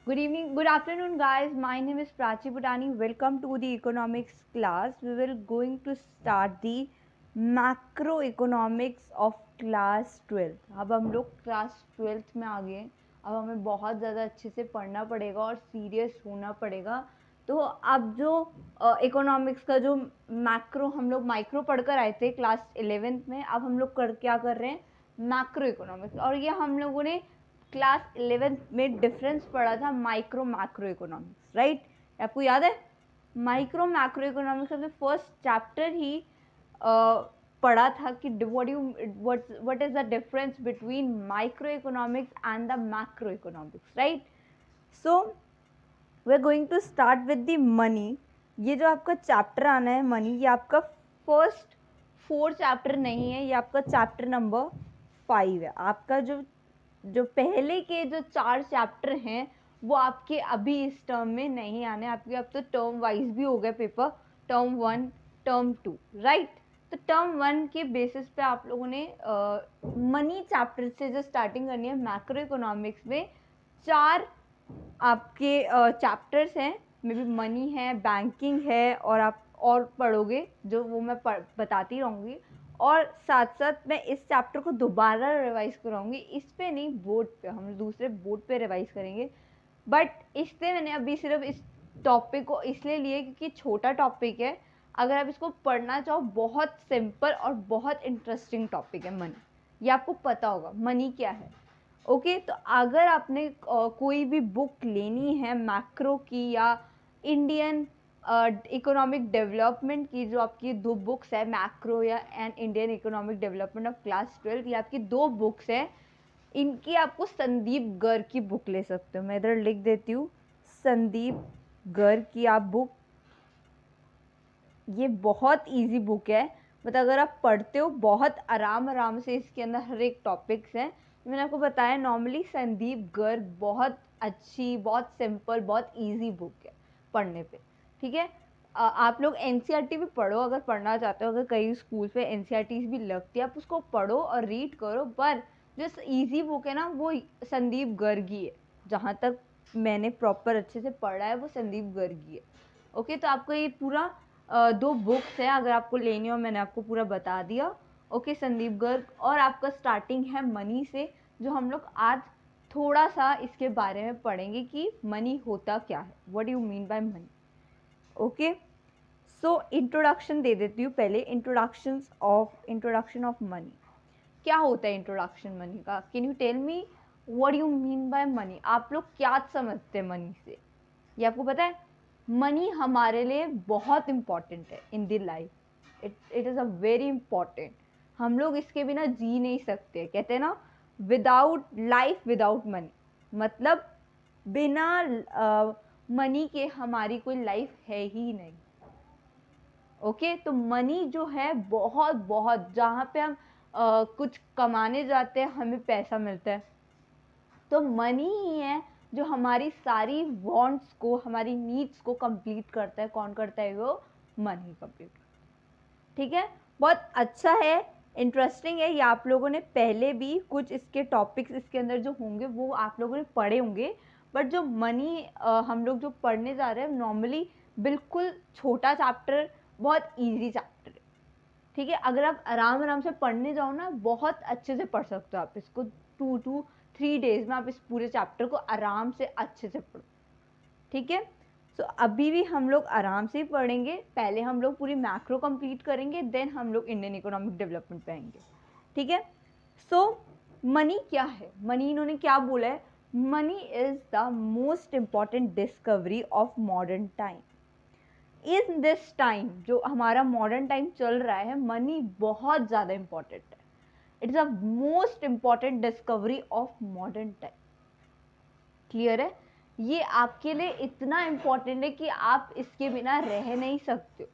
Good evening, good afternoon, guys. My name is Prachi Bhutani. Welcome to the economics class. We will going to start the macroeconomics of class 12th. अब हम लोग class 12th में आ गए हैं. अब हमें बहुत ज़्यादा अच्छे से पढ़ना पड़ेगा और सीरियस होना पड़ेगा. तो अब जो इकोनॉमिक्स का जो मैक्रो हम लोग माइक्रो पढ़कर आए थे क्लास 11th में, अब हम लोग क्या कर रहे हैं, मैक्रो इकोनॉमिक्स. और ये हम लोगों ने क्लास 11th में डिफरेंस पढ़ा था माइक्रो मैक्रो इकोनॉमिक्स, राइट? आपको याद है माइक्रो मैक्रो इकोनॉमिक्स का फर्स्ट चैप्टर ही पढ़ा था कि what is the difference between micro economics and the macro economics, right? So we are going to start with the money. ये जो आपका चैप्टर आना है मनी, ये आपका फर्स्ट 4 चैप्टर नहीं है, ये आपका चैप्टर नंबर 5 है. आपका जो जो पहले के जो 4 चैप्टर हैं वो आपके अभी इस टर्म में नहीं आने. आपके अब तो टर्म वाइज भी हो गए पेपर, टर्म 1 टर्म 2, राइट? तो टर्म 1 के बेसिस पे आप लोगों ने मनी चैप्टर से जो स्टार्टिंग करनी है. मैक्रो इकोनॉमिक्स में 4 आपके चैप्टर्स हैं, मे बी मनी है, बैंकिंग है, और आप और पढ़ोगे जो वो मैं बताती रहूँगी. और साथ साथ मैं इस चैप्टर को दोबारा रिवाइज कराऊंगी. इस पे नहीं, बोर्ड पे, हम दूसरे बोर्ड पे रिवाइज करेंगे. बट इससे मैंने अभी सिर्फ इस टॉपिक को इसलिए लिए क्योंकि छोटा टॉपिक है. अगर आप इसको पढ़ना चाहो, बहुत सिंपल और बहुत इंटरेस्टिंग टॉपिक है मनी. ये आपको पता होगा मनी क्या है. ओके, तो अगर आपने कोई भी बुक लेनी है मैक्रो की या इंडियन इकोनॉमिक डेवलपमेंट की, जो आपकी 2 बुक्स है, मैक्रो या and Indian economic development of class 12, ये आपकी 2 बुक्स है. इनकी आपको संदीप गर्ग की बुक ले सकते हो. मैं इधर लिख देती हूँ, संदीप गर्ग की आप बुक. ये बहुत इजी बुक है, मतलब अगर आप पढ़ते हो बहुत आराम से इसके अंदर हर एक टॉपिक्स हैं. मैंने आपको बताया नॉर्मली संदीप गर्ग बहुत अच्छी, बहुत सिंपल, बहुत इजी बुक है पढ़ने पे. ठीक है, आप लोग एनसीईआरटी भी पढ़ो अगर पढ़ना चाहते हो. अगर कई स्कूल पे एनसीईआरटी भी लगती है, आप उसको पढ़ो और रीड करो. पर जो इजी बुक है ना, वो संदीप गर्ग ही है. जहाँ तक मैंने प्रॉपर अच्छे से पढ़ा है वो संदीप गर्ग ही है. ओके, तो आपको ये पूरा 2 बुक्स है, अगर आपको लेनी हो. मैंने आपको पूरा बता दिया. ओके, संदीप गर्ग. और आपका स्टार्टिंग है मनी से, जो हम लोग आज थोड़ा सा इसके बारे में पढ़ेंगे कि मनी होता क्या है, what do you mean by money. Okay, so introduction दे देती हूँ पहले. Introduction of money. क्या होता है इंट्रोडक्शन मनी का? Can you tell me what you mean by money? आप लोग क्या समझते हैं मनी से? ये आपको पता है मनी हमारे लिए बहुत इंपॉर्टेंट है in the life. It is a very important. हम लोग इसके बिना जी नहीं सकते. कहते हैं ना, विदाउट लाइफ विदाउट मनी. मतलब बिना मनी के हमारी कोई लाइफ है ही नहीं. ओके, तो मनी जो है बहुत बहुत, जहाँ पे हम कुछ कमाने जाते हैं हमें पैसा मिलता है, तो मनी ही है जो हमारी सारी वांट्स को, हमारी नीड्स को कंप्लीट करता है. कौन करता है? वो मनी कंप्लीट. ठीक है, बहुत अच्छा है, इंटरेस्टिंग है. ये आप लोगों ने पहले भी कुछ इसके टॉपिक्स इसके अंदर जो होंगे वो आप लोगों ने पढ़े होंगे. बट जो मनी हम लोग जो पढ़ने जा रहे हैं नॉर्मली बिल्कुल छोटा चैप्टर, बहुत इजी चैप्टर है. ठीक है, अगर आप आराम से पढ़ने जाओ ना, बहुत अच्छे से पढ़ सकते हो आप इसको. 2 to 3 days में आप इस पूरे चैप्टर को आराम से अच्छे से पढ़ो. ठीक है, सो अभी भी हम लोग आराम से ही पढ़ेंगे. पहले हम लोग पूरी मैक्रो कंप्लीट करेंगे, देन हम लोग इंडियन इकोनॉमिक डेवलपमेंट पे आएंगे. ठीक है, सो मनी क्या है? मनी इन्होंने क्या बोला है? Money is the most important discovery of modern time. In this time, जो हमारा मॉडर्न टाइम चल रहा है, मनी बहुत ज़्यादा इंपॉर्टेंट है. It is a most important discovery of modern time. Clear है? ये आपके लिए इतना इंपॉर्टेंट है कि आप इसके बिना रह नहीं सकते हो.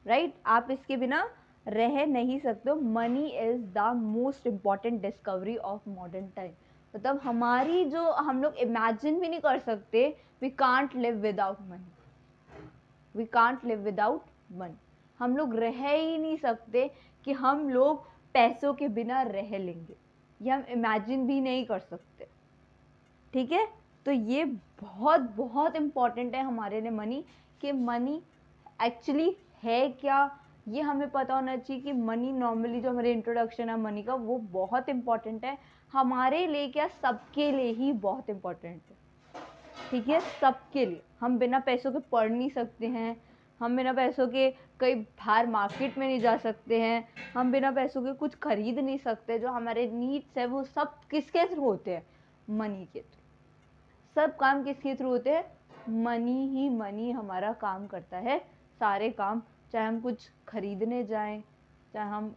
राइट, आप इसके बिना रह नहीं सकते हो. Money is the most important discovery of modern time. मतलब हमारी जो, हम लोग इमेजिन भी नहीं कर सकते. We can't live without money. We can't live without money. हम लोग रह ही नहीं सकते कि हम लोग पैसों के बिना रह लेंगे. ये हम इमेजिन भी नहीं कर सकते. ठीक है, तो ये बहुत बहुत इम्पॉर्टेंट है हमारे लिए मनी, कि मनी एक्चुअली है क्या, ये हमें पता होना चाहिए। कि मनी नॉर्मली जो हमारे इंट्रोडक्शन है मनी का, वो बहुत इम्पॉर्टेंट है हमारे लिए, क्या सबके लिए ही बहुत इम्पॉर्टेंट है, ठीक है, सबके लिए। हम बिना पैसों के पढ़ नहीं सकते हैं, हम बिना पैसों के कहीं बाहर मार्केट में नहीं जा सकते हैं, हम बिना पैसों के कुछ खरीद नहीं सकते। जो हमारे नीड्स है वो सब किसके थ्रू होते हैं, मनी के थ्रू। सब काम किसके थ्रू होते हैं, मनी ही मनी हमारा काम करता है सारे काम। चाहे हम कुछ खरीदने जाएं, चाहे हम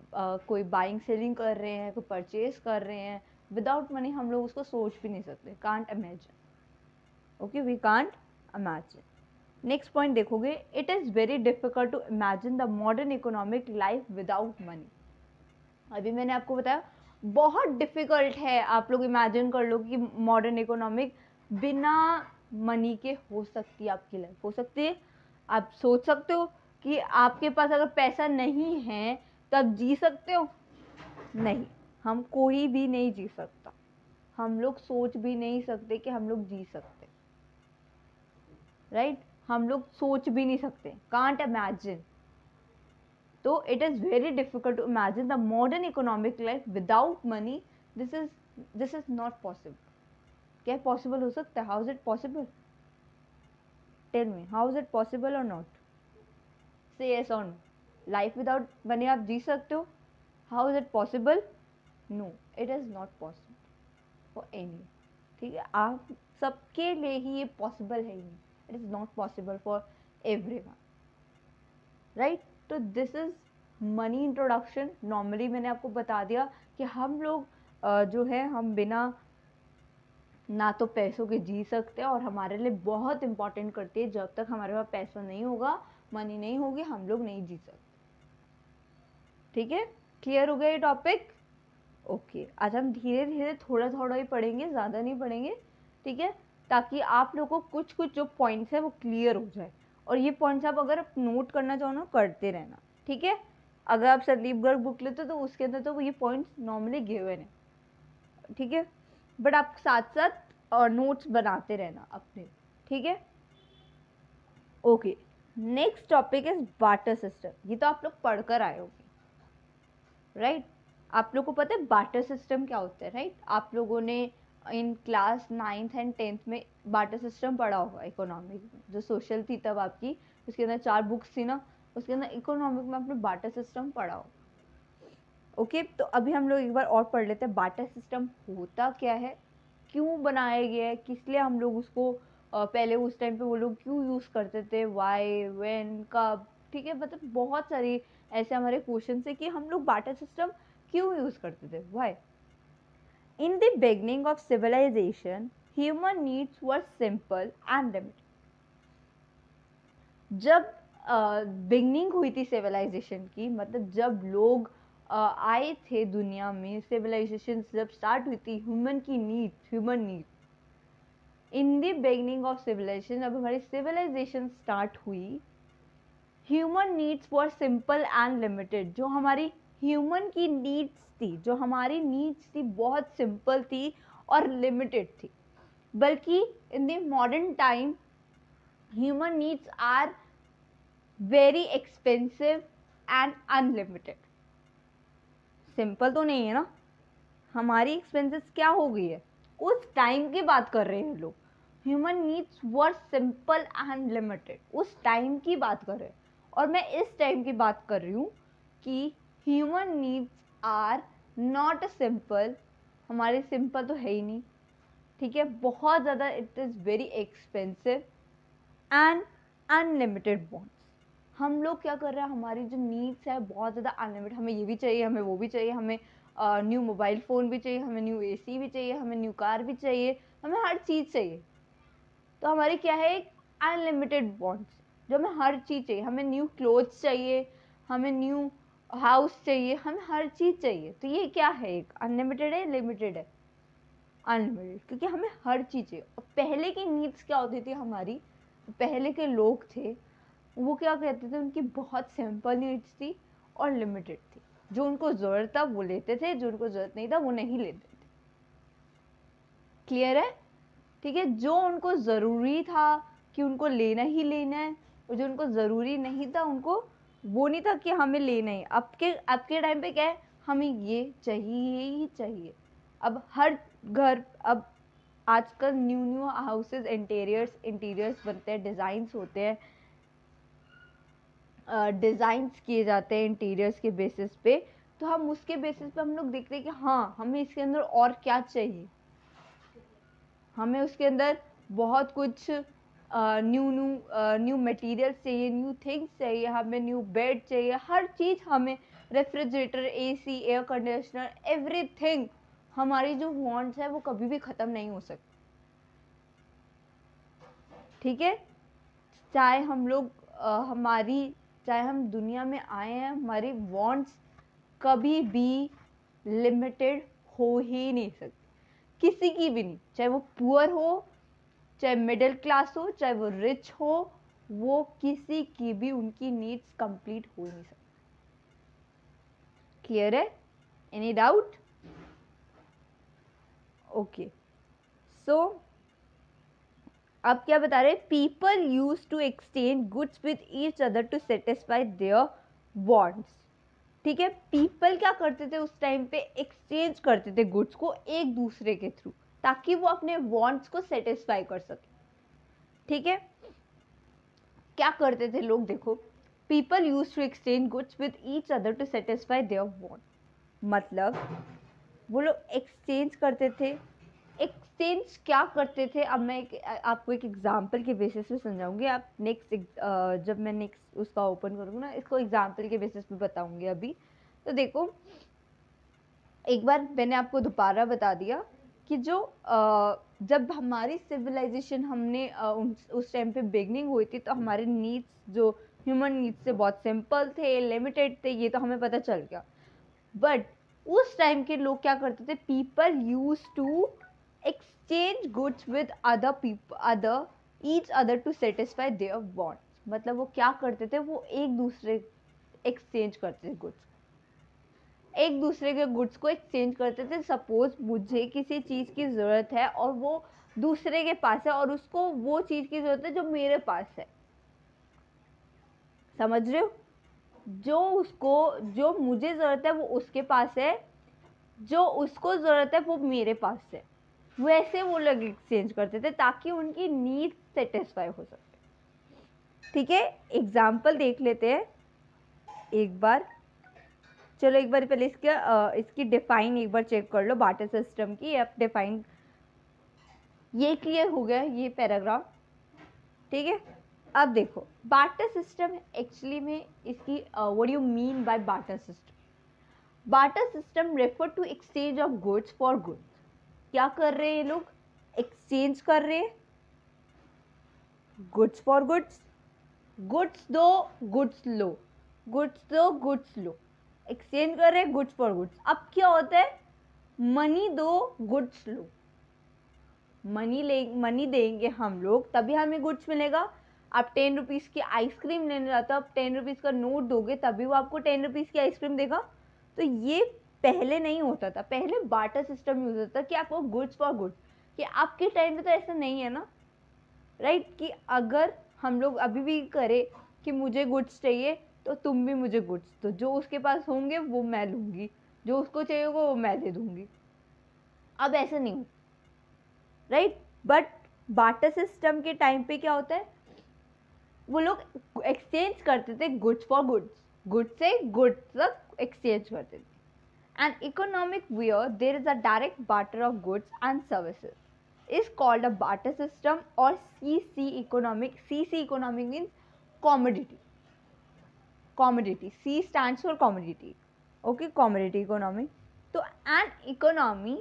कोई बाइंग सेलिंग कर रहे हैं, कोई परचेज कर रहे हैं, विदाउट मनी हम लोग उसको सोच भी नहीं सकते, can't imagine. Okay, we can't imagine. Next point देखोगे, it is very difficult to imagine the modern economic life without money. अभी मैंने आपको बताया बहुत डिफिकल्ट है, आप लोग इमेजिन कर लो कि मॉडर्न इकोनॉमिक बिना मनी के हो सकती है आपकी लाइफ, हो सकती है। आप सोच सकते हो कि आपके पास अगर पैसा नहीं है तो आप जी सकते हो, नहीं, हम कोई भी नहीं जी सकता, हम लोग सोच भी नहीं सकते कि हम लोग जी सकते, राइट, हम लोग सोच भी नहीं सकते, कांट इमेजिन। तो it is very difficult to imagine the modern economic life without money. This is not possible. क्या पॉसिबल हो सकता है, how is it possible, tell me, how is it possible और नॉट, से यस और no. Life without money आप जी सकते हो, how is it possible, no, it is not possible for any, ठीक है, आप सबके लिए ही ये पॉसिबल है ही नहीं, it is not possible for everyone, right. तो this is money introduction. Normally मैंने आपको बता दिया कि हम लोग जो है हम बिना ना तो पैसों के जी सकते हैं, और हमारे लिए बहुत इंपॉर्टेंट करती है, जब तक हमारे पास पैसा नहीं होगा, मनी नहीं होगी, हम लोग नहीं जी सकते, ठीक है। क्लियर हो गया ये टॉपिक, ओके। आज हम धीरे धीरे थोड़ा थोड़ा ही पढ़ेंगे, ज़्यादा नहीं पढ़ेंगे, ठीक है, ताकि आप लोगों को कुछ कुछ जो पॉइंट्स है वो क्लियर हो जाए। और ये पॉइंट्स आप अगर आप नोट करना चाहो ना, करते रहना, ठीक है। अगर आप संदीप गर्ग बुक लेते हो तो उसके अंदर तो ये पॉइंट्स नॉर्मली गिवन है, ठीक है, बट आप साथ साथ और नोट्स बनाते रहना अपने, ठीक है, okay. Next topic is barter system. ये तो आप लोग पढ़कर आए होंगे, राइट, आप लोग को पता है बार्टर सिस्टम क्या होता है, राइट। आप लोगों ने in class 9th and 10th में बार्टर सिस्टम पढ़ा होगा इकोनॉमिक में, जो सोशल थी तब आपकी, उसके अंदर 4 बुक्स थी ना, उसके अंदर इकोनॉमिक में आपने बार्टर सिस्टम पढ़ा हो, ओके। तो अभी हम लोग एक बार और पढ़ लेते हैं बार्टर सिस्टम होता क्या है, क्यों बनाया गया है, किस लिए हम लोग उसको पहले उस टाइम पे वो लोग क्यों यूज़ करते थे, वाई, व्हेन, कब, ठीक है, मतलब बहुत सारी ऐसे हमारे क्वेश्चन है कि हम लोग बार्टर सिस्टम क्यों यूज़ करते थे, why. In the beginning of civilization human needs were simple and limited. जब बिगनिंग हुई थी सिविलाइजेशन की, मतलब जब लोग आए थे दुनिया में, सिविलाइजेशन जब स्टार्ट हुई थी, human need in the beginning of civilization, जब हमारी सिविलाइजेशन स्टार्ट हुई, human needs were simple and limited. जो हमारी ह्यूमन की नीड्स थी, जो हमारी नीड्स थी, बहुत सिंपल थी और लिमिटेड थी। बल्कि in the modern time human needs are very expensive and unlimited. Simple तो नहीं है ना, हमारी एक्सपेंसेस क्या हो गई है, उस टाइम की बात कर रहे हैं लोग। Human needs were simple and limited, उस टाइम की बात कर रहे हैं, और मैं इस टाइम की बात कर रही हूँ कि human needs are not simple. हमारे सिंपल तो है ही नहीं, ठीक है, बहुत ज़्यादा, it is very expensive and unlimited wants. हम लोग क्या कर रहे हैं, हमारी जो नीड्स है बहुत ज़्यादा अनलिमिटेड, हमें ये भी चाहिए, हमें वो भी चाहिए, हमें न्यू मोबाइल फ़ोन भी चाहिए, हमें न्यू एसी भी चाहिए, हमें न्यू कार भी चाहिए, हमें हर चीज़ चाहिए। तो हमारी क्या है, एक अनलिमिटेड वांट्स, जो हमें हर चीज़ चाहिए, हमें न्यू क्लोथ्स चाहिए, हमें न्यू हाउस चाहिए, हमें हर चीज़ चाहिए। तो ये क्या है, एक अनलिमिटेड है, लिमिटेड है, अनलिमिटेड, क्योंकि हमें हर चीज़ चाहिए। और पहले की नीड्स क्या होती थी हमारी, पहले के लोग थे वो क्या कहते थे, उनकी बहुत सिंपल नीड्स थी और लिमिटेड थी। जो उनको ज़रूरत था वो लेते थे, जो उनको ज़रूरत नहीं था वो नहीं लेते थे। क्लियर है, ठीक है, जो उनको ज़रूरी था कि उनको लेना ही लेना है, और जो उनको ज़रूरी नहीं था उनको वो नहीं था कि हमें लेना ही। अब के टाइम पे क्या है, हमें ये चाहिए ही चाहिए। अब हर घर, अब आजकल न्यू हाउसेस इंटीरियर्स बनते हैं, डिज़ाइंस होते हैं, डिज़ाइंस किए जाते हैं इंटीरियर्स के बेसिस पे। तो हम उसके बेसिस पे हम लोग देखते हैं कि हाँ हमें इसके अंदर और क्या चाहिए, हमें उसके अंदर बहुत कुछ न्यू मटेरियल्स चाहिए, न्यू थिंग्स चाहिए, हमें न्यू बेड चाहिए, हर चीज़ हमें, refrigerator, AC, air conditioner, everything. हमारी जो वांट्स है वो कभी भी ख़त्म नहीं हो सकती। ठीक है, चाहे हम लोग चाहे हम दुनिया में आए हैं, हमारी वांट्स कभी भी लिमिटेड हो ही नहीं सकती, किसी की भी नहीं, चाहे वो पुअर हो, चाहे मिडिल क्लास हो, चाहे वो रिच हो, वो किसी की भी उनकी नीड्स कंप्लीट हो ही नहीं सकती। क्लियर है? Any doubt? ओके, सो अब क्या बता रहे, people use to exchange goods with each other to satisfy their wants. ठीक है, पीपल क्या करते थे उस टाइम पे, एक्सचेंज करते थे गुड्स को एक दूसरे के थ्रू, ताकि वो अपने वांट्स को सेटिस्फाई कर सके। ठीक है, क्या करते थे लोग, देखो, people use to exchange goods with each other to satisfy their want. मतलब वो लोग एक्सचेंज करते थे। एक्सचेंज क्या करते थे, अब मैं आपको एक एग्जांपल के बेसिस पे समझाऊंगी। आप नेक्स्ट जब मैं नेक्स्ट उसका ओपन करूँगी ना, इसको एग्जांपल के बेसिस पे बताऊंगी। अभी तो देखो, एक बार मैंने आपको दोबारा बता दिया कि जो जब हमारी सिविलाइजेशन हमने उस टाइम पे बिगनिंग हुई थी, तो हमारे नीड्स जो ह्यूमन नीड्स थे बहुत सिंपल थे, लिमिटेड थे, ये तो हमें पता चल गया। बट उस टाइम के लोग क्या करते थे, people use to exchange goods with other each other to satisfy their wants. मतलब वो क्या करते थे, वो एक दूसरे एक्सचेंज करते थे गुड्स, एक दूसरे के गुड्स को एक्सचेंज करते थे। सपोज मुझे किसी चीज़ की ज़रूरत है और वो दूसरे के पास है, और उसको वो चीज़ की ज़रूरत है जो मेरे पास है। समझ रहे हो? जो मुझे ज़रूरत है वो उसके पास है, जो उसको ज़रूरत है वो मेरे पास है। वैसे वो लोग एक्सचेंज करते थे ताकि उनकी नीड सेटिस्फाई हो सके। ठीक है, एग्जाम्पल देख लेते हैं एक बार। चलो एक बार पहले इसकी डिफाइन एक बार चेक कर लो, बार्टर सिस्टम की। अब डिफाइन ये क्लियर हो गया, ये पैराग्राफ। ठीक है, अब देखो बार्टर सिस्टम एक्चुअली में इसकी what do you mean by barter system? Barter system refer to exchange of goods for goods. क्या कर रहे हैं ये लोग? एक्सचेंज कर रहे हैं गुड्स फॉर गुड्स। गुड्स दो, गुड्स लो, गुड्स दो, गुड्स लो, एक्सचेंज कर रहे हैं गुड्स फॉर गुड्स। अब क्या होता है, मनी दो, गुड्स लो। मनी देंगे हम लोग तभी हमें गुड्स मिलेगा। आप 10 रुपीज़ की आइसक्रीम लेने जाते हो, आप 10 रुपीज़ का नोट दोगे तभी वो आपको 10 रुपीज़ की आइसक्रीम देगा। तो ये पहले नहीं होता था, पहले बार्टर सिस्टम यूज होता था कि आपको गुड्स फॉर गुड्स। कि आपके टाइम में तो ऐसा नहीं है ना, राइट? कि अगर हम लोग अभी भी करें कि मुझे गुड्स चाहिए तो तुम भी मुझे गुड्स दो, जो उसके पास होंगे वो मैं लूँगी, जो उसको चाहिए होगा वो मैं दे दूँगी। अब ऐसा नहीं होता, राइट? बट बार्टर सिस्टम के टाइम पे क्या होता है, वो लोग एक्सचेंज करते थे गुड्स फॉर गुड्स, गुड्स से गुड्स तक एक्सचेंज करते थे। And economic where there is a direct barter of goods and services is called a barter system और CC economic. CC economic means commodity, commodity, C stands for commodity. Okay, commodity economy. तो an economy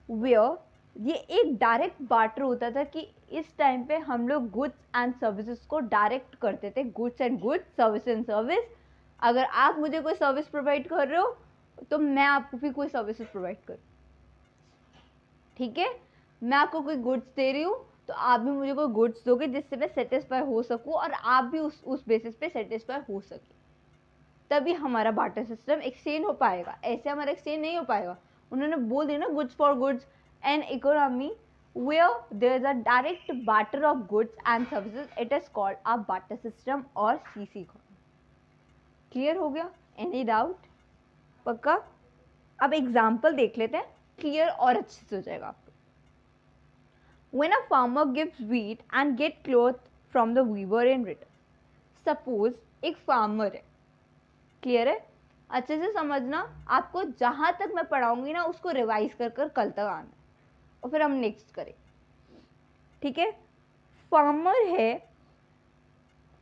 where ये एक direct barter होता था कि इस time पे हम लोग गुड्स एंड सर्विसेज को डायरेक्ट करते थे, goods and goods, service and service. अगर आप मुझे कोई सर्विस प्रोवाइड कर रहे हो तो मैं आपको भी कोई सर्विसेज प्रोवाइड करूँ। ठीक है, मैं आपको कोई गुड्स दे रही हूँ तो आप भी मुझे कोई गुड्स दोगे जिससे मैं सेटिस्फाई हो सकूँ और आप भी उस बेसिस पे सेटिस्फाई हो सके, तभी हमारा बार्टर सिस्टम एक्सचेंज हो पाएगा। ऐसे हमारा एक्सचेंज नहीं हो पाएगा। उन्होंने बोल दिया ना, goods for goods and economy where there is a direct barter of goods and services, it is called a barter system or CC economy. Clear हो गया? Any doubt? पक्का? अब एग्जाम्पल देख लेते हैं, क्लियर और अच्छे से हो जाएगा आपको. When a farmer gives wheat and get cloth from the weaver in return. Suppose एक फार्मर है, क्लियर है? अच्छे से समझना, आपको जहां तक मैं पढ़ाऊंगी ना उसको रिवाइज कर कर कल तक आना और फिर हम नेक्स्ट करें. ठीक है? फार्मर है,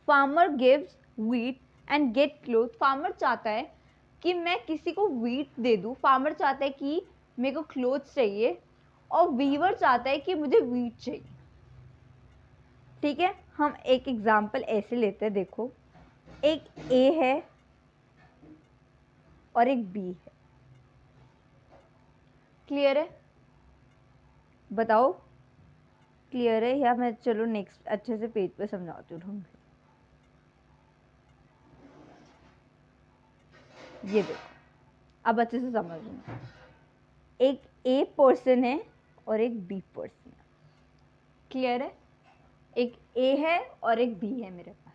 farmer gives wheat and get cloth. Farmer चाहता है कि मैं किसी को व्हीट दे दूं, फार्मर चाहता है कि मेरे को क्लोथ चाहिए, और वीवर चाहता है कि मुझे व्हीट चाहिए. ठीक है? हम एक एग्जाम्पल ऐसे लेते हैं, देखो एक ए है और एक बी है. क्लियर है? बताओ क्लियर है या मैं चलो नेक्स्ट अच्छे से पेज पे समझाती हूँ. ये देखो, अब अच्छे से समझ लो. एक ए पर्सन है और एक बी पर्सन है. क्लियर है? एक ए है और एक बी है मेरे पास.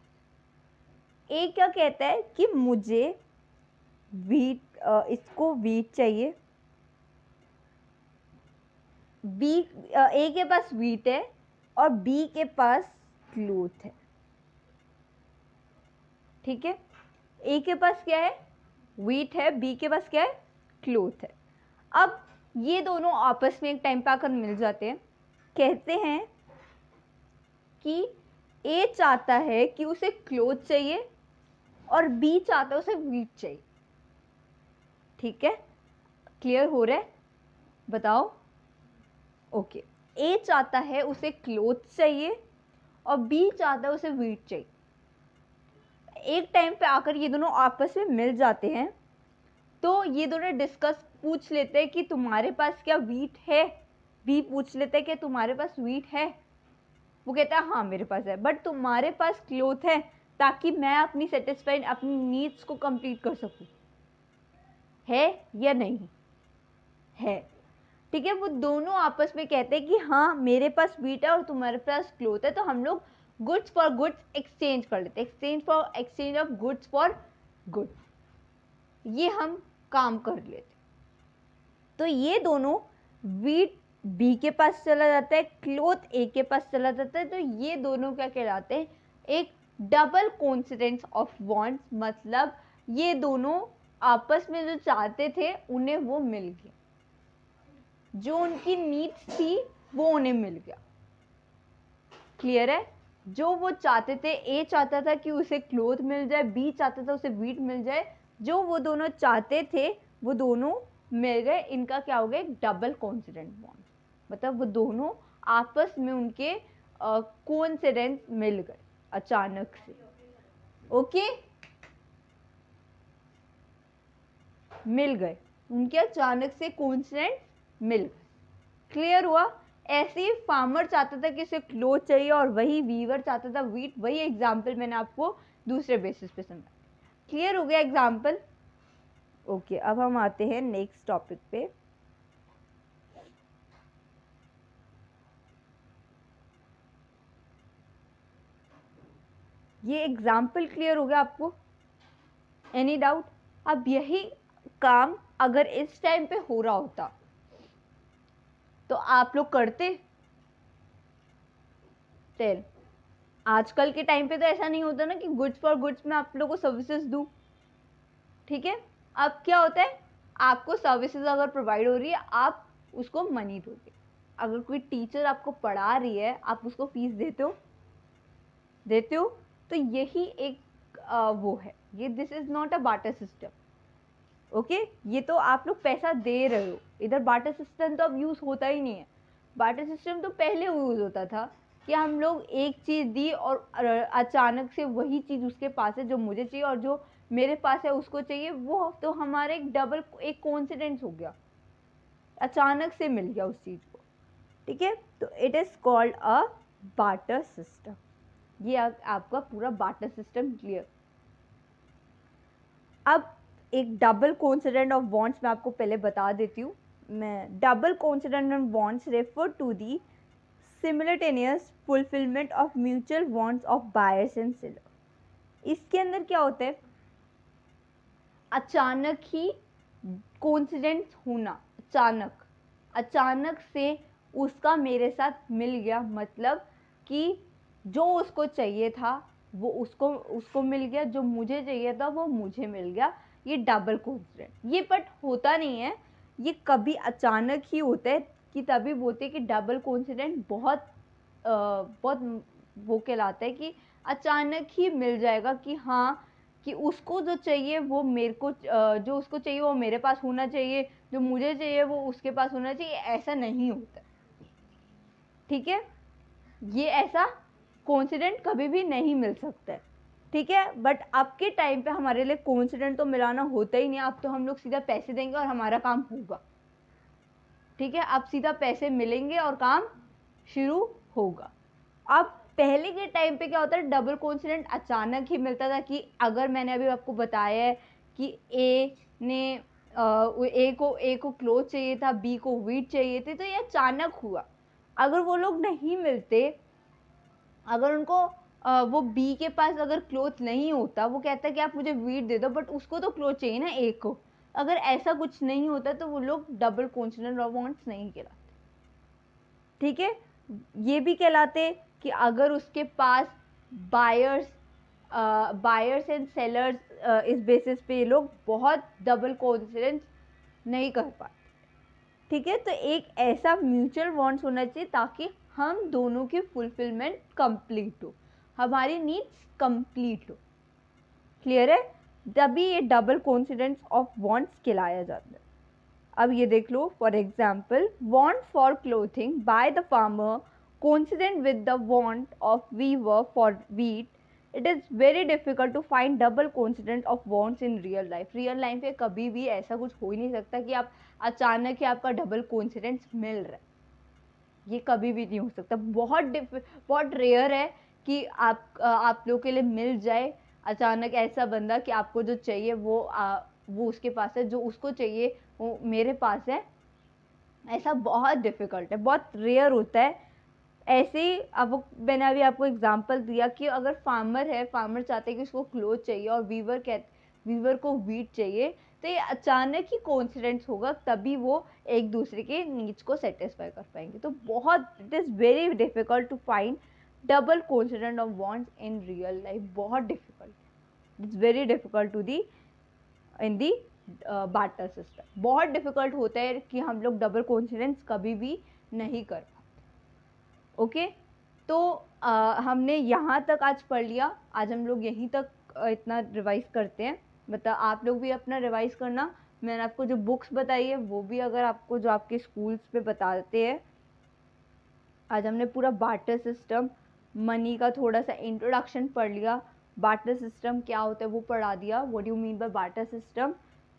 ए क्या कहता है कि मुझे व्हीट, इसको व्हीट चाहिए. बी, ए के पास व्हीट है और बी के पास क्लोथ है. ठीक है? ए के पास क्या है? व्हीट है, बी के पास क्या है? क्लोथ है. अब ये दोनों आपस में एक टाइम पे आकर मिल जाते हैं. कहते हैं कि ए चाहता है कि उसे क्लोथ चाहिए और बी चाहता है उसे व्हीट चाहिए. ठीक है? क्लियर हो रहा है? बताओ. ओके. ए चाहता है उसे क्लोथ चाहिए और बी चाहता है उसे व्हीट चाहिए. एक टाइम पे आकर ये दोनों आपस में मिल जाते हैं, तो ये दोनों डिस्कस पूछ लेते हैं कि तुम्हारे पास क्या व्हीट है. बी पूछ लेते हैं कि तुम्हारे पास व्हीट है. वो कहता है हाँ मेरे पास है, बट तुम्हारे पास क्लोथ है ताकि मैं अपनी सेटिस्फाइड अपनी नीड्स को कंप्लीट कर सकूं. है या नहीं है? ठीक है? वो दोनों आपस में कहते हैं कि हाँ मेरे पास व्हीट है और तुम्हारे पास क्लोथ है, तो हम लोग गुड्स फॉर गुड्स एक्सचेंज कर लेते हैं. Exchange of goods for goods, ये हम काम कर लेते. तो ये दोनों, व्हीट बी के पास चला जाता है, क्लोथ ए के पास चला जाता है. तो ये दोनों क्या कहलाते हैं? एक डबल कोइंसिडेंस ऑफ वांट्स. मतलब ये दोनों आपस में जो चाहते थे उन्हें वो मिल गया, जो उनकी नीड्स थी वो उन्हें मिल गया. क्लियर है? जो वो चाहते थे, ए चाहता था कि उसे क्लोथ मिल जाए, बी चाहता था उसे व्हीट मिल जाए. जो वो दोनों चाहते थे वो दोनों मिल गए. इनका क्या हो गया? एक डबल कोइंसिडेंट बॉन्ड. मतलब वो दोनों आपस में उनके कोइंसिडेंस मिल गए अचानक से. ओके? मिल गए, उनके अचानक से कोइंसिडेंस मिल गए. क्लियर हुआ? ऐसे ही फार्मर चाहता था कि उसे क्लोथ चाहिए और वही वीवर चाहता था व्हीट. वही एग्जाम्पल मैंने आपको दूसरे बेसिस पे समझा. क्लियर हो गया एग्जाम्पल? ओके. अब हम आते हैं नेक्स्ट टॉपिक पे. ये एग्जाम्पल क्लियर हो गया आपको? Any doubt? अब यही काम अगर इस टाइम पे हो रहा होता तो आप लोग करते? टेल. आजकल के टाइम पे तो ऐसा नहीं होता ना कि गुड्स फॉर गुड्स में आप लोगों को सर्विसेज दूं. ठीक है? अब क्या होता है? आपको सर्विसेज अगर प्रोवाइड हो रही है, आप उसको मनी दोगे. अगर कोई टीचर आपको पढ़ा रही है, आप उसको फीस देते हो? देते हो? तो यही एक वो है. ये this is not a barter system. Okay? ये तो आप लोग पैसा दे रहे हो. इधर बार्टर सिस्टम तो अब यूज होता ही नहीं है. बार्टर सिस्टम तो पहले यूज होता था कि हम लोग एक चीज दी और अचानक से वही चीज उसके पास है जो मुझे चाहिए और जो मेरे पास है उसको चाहिए. वो तो हमारा एक डबल एक कोइंसिडेंस हो गया, अचानक से मिल गया उस चीज को. ठीक है? तो it is called a barter system. ये आपका पूरा बार्टर सिस्टम क्लियर. अब एक डबल कोइंसिडेंट ऑफ बॉन्ड्स मैं आपको पहले बता देती हूँ. मैं double coincident of bonds refer to the simultaneous fulfilment of mutual wants of buyers and seller. इसके अंदर क्या होता है, अचानक ही कोइंसिडेंस होना, अचानक से उसका मेरे साथ मिल गया, मतलब कि जो उसको चाहिए था वो उसको मिल गया, जो मुझे चाहिए था वो मुझे मिल गया। ये डबल कोइंसिडेंस, ये बट होता नहीं है, ये कभी अचानक ही होता है, कि तभी बोलते हैं कि डबल कोइंसिडेंस बहुत वो कहलाता है कि अचानक ही मिल जाएगा, कि हाँ कि उसको जो चाहिए वो मेरे को, जो उसको चाहिए वो मेरे पास होना चाहिए, जो मुझे चाहिए वो उसके पास होना चाहिए, ऐसा नहीं होता। ठीक है, ये ऐसा कोइंसिडेंट कभी भी नहीं मिल सकता है। ठीक है, बट अब के टाइम पे हमारे लिए कोइंसिडेंट तो मिलाना होता ही नहीं, अब तो हम लोग सीधा पैसे देंगे और हमारा काम होगा। ठीक है, अब सीधा पैसे मिलेंगे और काम शुरू होगा। अब पहले के टाइम पे क्या होता है, डबल कोइंसिडेंट अचानक ही मिलता था, कि अगर मैंने अभी आपको बताया है कि ए को क्लोथ चाहिए था, बी को व्हीट चाहिए थे, तो ये अचानक हुआ। अगर वो लोग नहीं मिलते, अगर उनको वो बी के पास अगर क्लोथ नहीं होता, वो कहता है कि आप मुझे व्हीट दे दो, बट उसको तो क्लोथ चाहिए ना ए को, अगर ऐसा कुछ नहीं होता तो वो लोग डबल कोइंसिडेंट ऑफ वांट्स नहीं कहलाते। ठीक है, ये भी कहलाते कि अगर उसके पास बायर्स एंड सेलर्स, इस बेसिस पे ये लोग बहुत डबल कोइंसिडेंस नहीं कर पाते। ठीक है, तो एक ऐसा म्यूचुअल वांट्स होना चाहिए ताकि हम दोनों की फुलफिलमेंट कंप्लीट हो, हमारी नीड्स कंप्लीट हो। क्लियर है, तभी ये डबल कोइंसिडेंस ऑफ वांट्स कहलाया जाता है। अब ये देख लो, for example, want for clothing by the farmer coincident with the want of weaver for wheat, it is very difficult to find double coincident of wants in real life. Real life में कभी भी ऐसा कुछ हो ही नहीं सकता कि आप अचानक ही आपका डबल कोइंसिडेंस मिल रहा है, ये कभी भी नहीं हो सकता। बहुत रेयर है कि आप लोग के लिए मिल जाए अचानक ऐसा बंदा कि आपको जो चाहिए वो उसके पास है, जो उसको चाहिए वो मेरे पास है। ऐसा बहुत डिफिकल्ट है, बहुत रेयर होता है। ऐसे ही अब मैंने अभी आपको एग्जांपल दिया कि अगर फार्मर है, फार्मर चाहते हैं कि उसको क्लोथ चाहिए और वीवर को व्हीट चाहिए, तो ये अचानक ही कोइंसिडेंस होगा, तभी वो एक दूसरे के नीड्स को सेटिस्फाई कर पाएंगे। तो बहुत, it is very difficult to find double coincident of wants in real life, बहुत difficult, it's very difficult to the in the barter system. बहुत डिफिकल्ट होता है कि हम लोग डबल कोइंसिडेंस कभी भी नहीं कर पाते। ओके, तो हमने यहाँ तक आज पढ़ लिया, आज हम लोग यहीं तक इतना रिवाइज करते हैं। मतलब आप लोग भी अपना रिवाइज करना, मैंने आपको जो बुक्स बताई है वो भी अगर आपको जो आपके स्कूल्स पे बताते हैं। आज हमने पूरा बार्टर सिस्टम, मनी का थोड़ा सा इंट्रोडक्शन पढ़ लिया, बार्टर सिस्टम क्या होता है वो पढ़ा दिया, what you mean by barter system.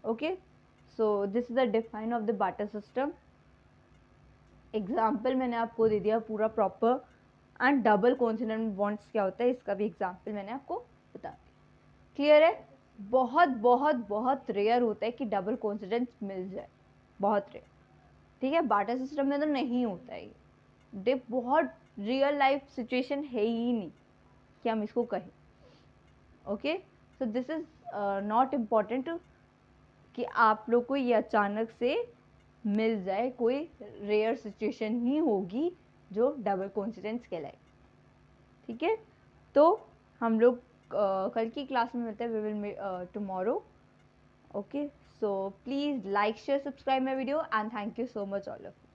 Okay, so this is the define of the barter system. Example मैंने आपको दे दिया पूरा proper, and double coincident wants क्या होता है इसका भी एग्जाम्पल मैंने आपको बता दिया। क्लियर है, बहुत बहुत बहुत रेयर होता है कि डबल कोइंसिडेंस मिल जाए, बहुत रेयर। ठीक है, बार्टर सिस्टम में तो नहीं होता है, ये बहुत रियल लाइफ सिचुएशन है ही नहीं कि हम इसको कहें। Okay, so this is not important कि आप लोग को ये अचानक से मिल जाए, कोई रेयर सिचुएशन ही होगी जो डबल कोइंसिडेंस कहलाए। ठीक है, तो हम लोग कल की क्लास में मिलते हैं, we will tomorrow. Okay, so please like share subscribe my video and thank you so much all of you.